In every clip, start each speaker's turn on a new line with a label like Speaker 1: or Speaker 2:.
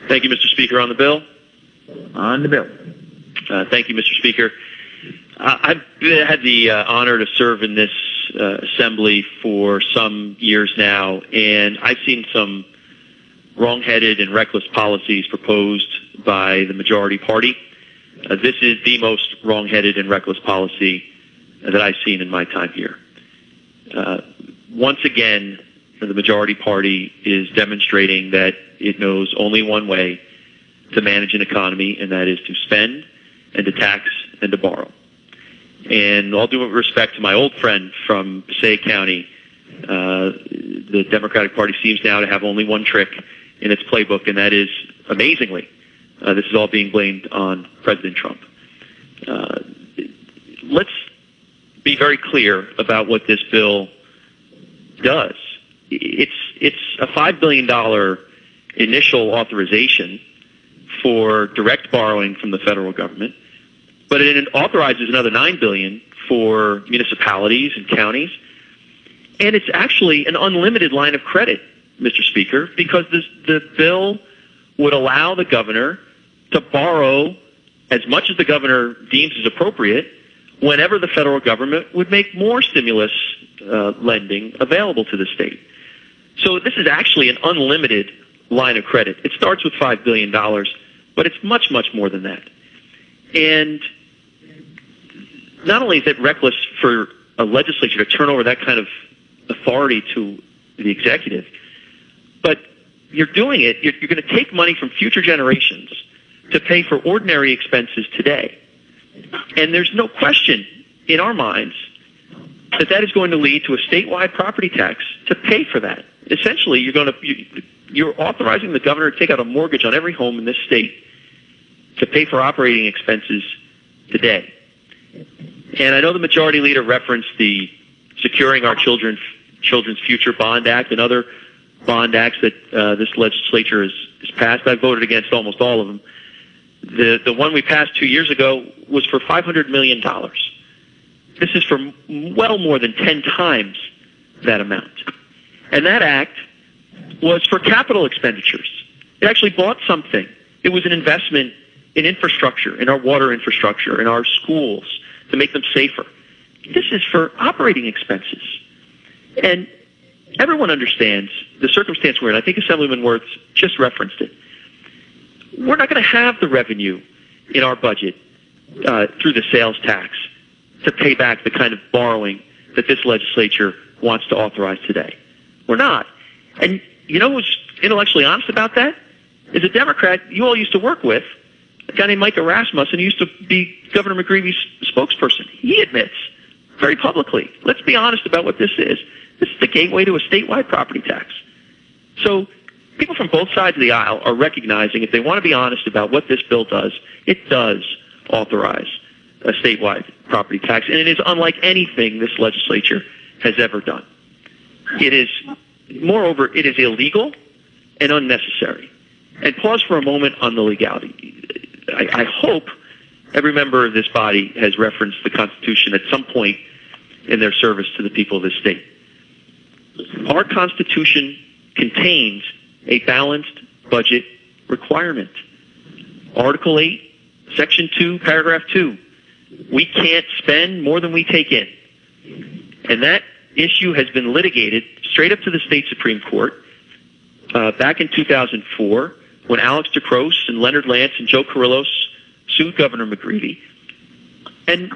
Speaker 1: Thank you, Mr. Speaker. On the bill?
Speaker 2: On the bill.
Speaker 1: Thank you, Mr. Speaker. I've had the honor to serve in this assembly for some years now, and I've seen some wrong-headed and reckless policies proposed by the majority party. This is the most wrong-headed and reckless policy that I've seen in my time here. Once again, the majority party is demonstrating that it knows only one way to manage an economy, and that is to spend and to tax and to borrow. And all due respect to my old friend from Passaic County, the Democratic Party seems now to have only one trick in its playbook, and that is, amazingly, this is all being blamed on President Trump. Let's be very clear about what this bill does. It's a $5 billion initial authorization for direct borrowing from the federal government, but it authorizes another $9 billion for municipalities and counties, and it's actually an unlimited line of credit, Mr. Speaker, because the bill would allow the governor to borrow as much as the governor deems is appropriate whenever the federal government would make more stimulus lending available to the state. So this is actually an unlimited line of credit. It starts with $5 billion, but it's much, much more than that. And not only is it reckless for a legislature to turn over that kind of authority to the executive, but you're doing it, you're going to take money from future generations to pay for ordinary expenses today. And there's no question in our minds that that is going to lead to a statewide property tax to pay for that. Essentially, you're authorizing the governor to take out a mortgage on every home in this state to pay for operating expenses today. And I know the majority leader referenced the Securing Our Children's Future Bond Act and other bond acts that this legislature has passed. I voted against almost all of them. The one we passed 2 years ago was for $500 million. This is for well more than 10 times that amount. And that act was for capital expenditures. It actually bought something. It was an investment in infrastructure, in our water infrastructure, in our schools, to make them safer. This is for operating expenses. And everyone understands the circumstance we're in. I think Assemblyman Wirtz just referenced it. We're not going to have the revenue in our budget through the sales tax to pay back the kind of borrowing that this legislature wants to authorize today. We're not. And you know who's intellectually honest about that? Is a Democrat you all used to work with, a guy named Mike Erasmus, and he used to be Governor McGreevy's spokesperson. He admits very publicly, let's be honest about what this is. This is the gateway to a statewide property tax. So people from both sides of the aisle are recognizing if they want to be honest about what this bill does, it does authorize a statewide property tax, and it is unlike anything this legislature has ever done. It is, moreover, it is illegal and unnecessary. And pause for a moment on the legality. I hope every member of this body has referenced the Constitution at some point in their service to the people of this state. Our Constitution contains a balanced budget requirement. Article 8, Section 2, Paragraph 2. We can't spend more than we take in. And that issue has been litigated straight up to the state Supreme Court back in 2004 when Alex DeCrose and Leonard Lance and Joe Carrillos sued Governor McGreevy. And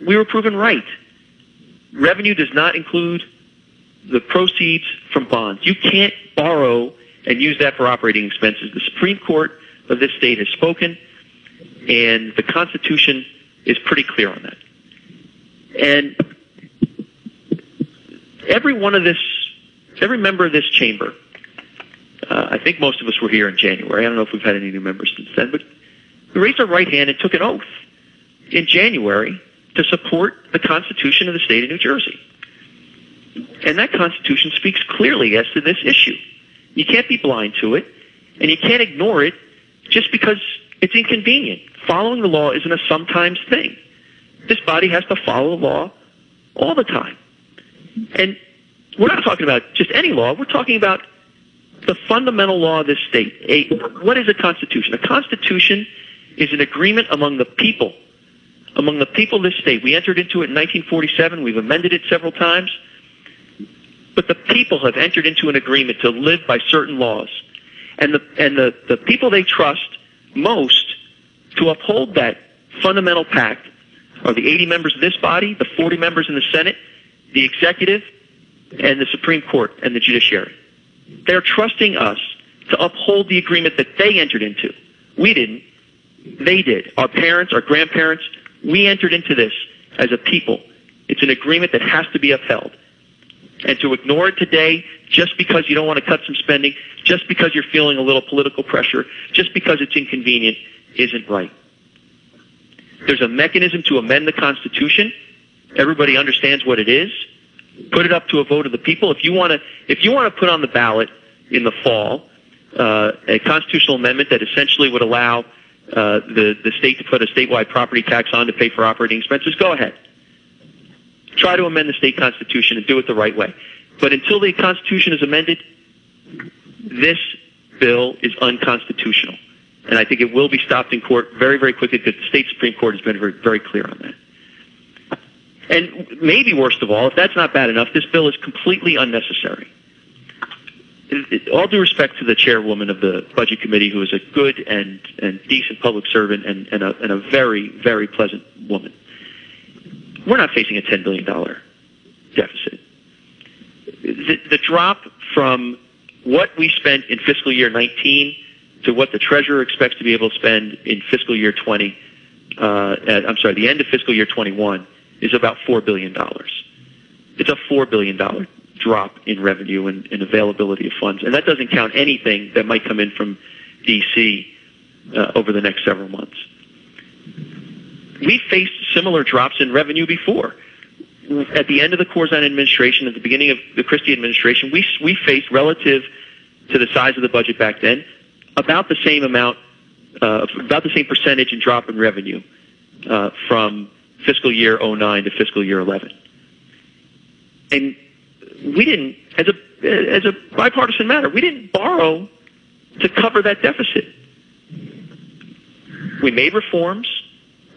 Speaker 1: we were proven right. Revenue does not include the proceeds from bonds. You can't borrow and use that for operating expenses. The Supreme Court of this state has spoken, and the Constitution is pretty clear on that. And every member of this chamber, I think most of us were here in January. I don't know if we've had any new members since then, but we raised our right hand and took an oath in January to support the Constitution of the state of New Jersey. And that Constitution speaks clearly as to this issue. You can't be blind to it, and you can't ignore it just because it's inconvenient. Following the law isn't a sometimes thing. This body has to follow the law all the time. And we're not talking about just any law. We're talking about the fundamental law of this state. What is a constitution? A constitution is an agreement among the people of this state. We entered into it in 1947. We've amended it several times. But the people have entered into an agreement to live by certain laws. And the people they trust most to uphold that fundamental pact are the 80 members of this body, the 40 members in the Senate, the executive, and the Supreme Court and the judiciary. They're trusting us to uphold the agreement that they entered into. We didn't. They did. Our parents, our grandparents, we entered into this as a people. It's an agreement that has to be upheld. And to ignore it today just because you don't want to cut some spending, just because you're feeling a little political pressure, just because it's inconvenient, isn't right. There's a mechanism to amend the Constitution. Everybody understands what it is. Put it up to a vote of the people. If you want to put on the ballot in the fall a constitutional amendment that essentially would allow the state to put a statewide property tax on to pay for operating expenses, go ahead. Try to amend the state constitution and do it the right way. But until the Constitution is amended, this bill is unconstitutional. And I think it will be stopped in court very, very quickly because the state Supreme Court has been very, very clear on that. And maybe worst of all, if that's not bad enough, this bill is completely unnecessary. All due respect to the chairwoman of the Budget Committee, who is a good and decent public servant and a very, very pleasant woman, we're not facing a $10 billion deficit. The drop from what we spent in fiscal year 19 to what the treasurer expects to be able to spend in fiscal year 20, the end of fiscal year 21, is about $4 billion. It's a $4 billion drop in revenue and availability of funds. And that doesn't count anything that might come in from D.C. Over the next several months. We faced similar drops in revenue before. At the end of the Corzine administration, at the beginning of the Christie administration, we faced, relative to the size of the budget back then, about the same amount, about the same percentage in drop in revenue from fiscal year 09 to fiscal year 11. And we didn't, as a bipartisan matter, we didn't borrow to cover that deficit. We made reforms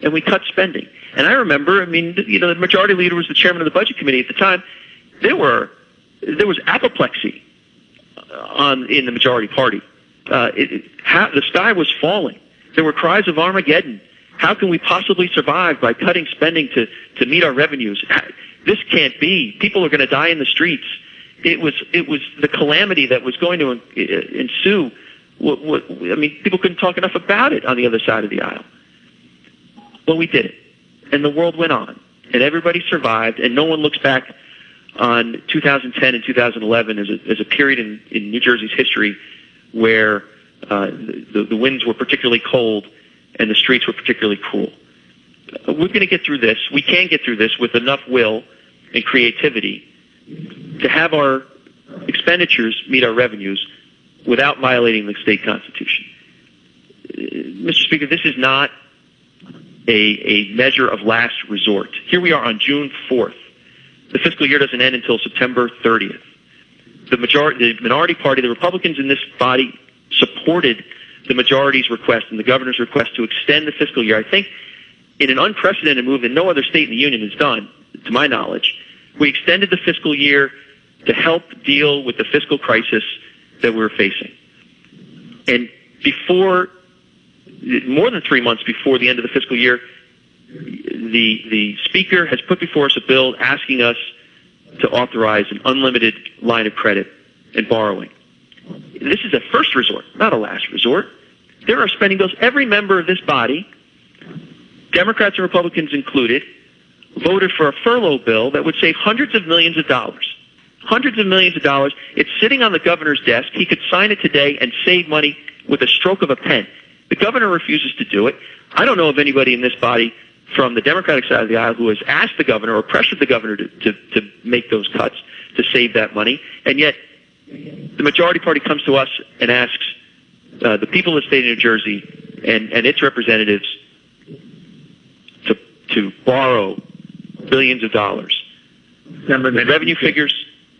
Speaker 1: and we cut spending. And I remember, the majority leader was the chairman of the Budget Committee at the time. There was apoplexy in the majority party. The sky was falling. There were cries of Armageddon. How can we possibly survive by cutting spending to meet our revenues? This can't be. People are going to die in the streets. It was the calamity that was going to ensue. People couldn't talk enough about it on the other side of the aisle. Well, we did it, and the world went on, and everybody survived, and no one looks back on 2010 and 2011 as a period in New Jersey's history where the winds were particularly cold and the streets were particularly cool. We're going to get through this. We can get through this with enough will and creativity to have our expenditures meet our revenues without violating the state constitution. Mr. Speaker, this is not a measure of last resort. Here we are on June 4th. The fiscal year doesn't end until September 30th. The minority party, the Republicans in this body, supported the majority's request and the governor's request to extend the fiscal year. I think in an unprecedented move that no other state in the union has done, to my knowledge, we extended the fiscal year to help deal with the fiscal crisis that we're facing. And more than 3 months before the end of the fiscal year, the Speaker has put before us a bill asking us to authorize an unlimited line of credit and borrowing. This is a first resort, not a last resort. There are spending bills. Every member of this body, Democrats and Republicans included, voted for a furlough bill that would save hundreds of millions of dollars. Hundreds of millions of dollars. It's sitting on the governor's desk. He could sign it today and save money with a stroke of a pen. The governor refuses to do it. I don't know of anybody in this body from the Democratic side of the aisle who has asked the governor or pressured the governor to make those cuts to save that money. And yet the majority party comes to us and asks the people of the state of New Jersey and its representatives to borrow billions of dollars.
Speaker 2: And
Speaker 1: revenue figures.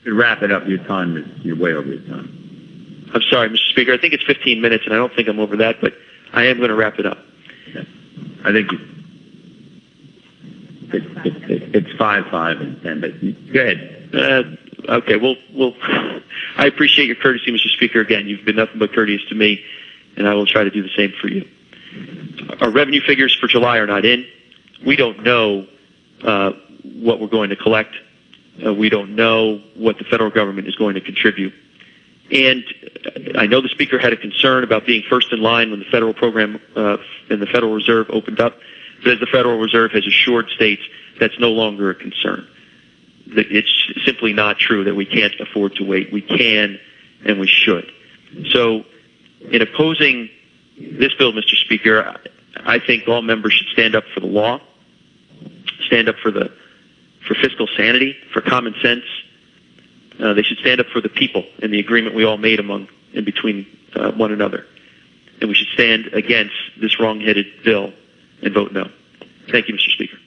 Speaker 2: To wrap it up, you're way over your time.
Speaker 1: I'm sorry, Mr. Speaker. I think it's 15 minutes, and I don't think I'm over that, but I am going to wrap it up.
Speaker 2: I think it's 5, 5, and 10, but go ahead.
Speaker 1: Okay, well, I appreciate your courtesy, Mr. Speaker. Again, you've been nothing but courteous to me, and I will try to do the same for you. Our revenue figures for July are not in. We don't know what we're going to collect. We don't know what the federal government is going to contribute. And I know the Speaker had a concern about being first in line when the federal program and the Federal Reserve opened up. But as the Federal Reserve has assured states, that's no longer a concern. It's simply not true that we can't afford to wait. We can and we should. So in opposing this bill, Mr. Speaker, I think all members should stand up for the law, stand up for fiscal sanity, for common sense. They should stand up for the people and the agreement we all made in between one another. And we should stand against this wrong-headed bill and vote no. Thank you, Mr. Speaker.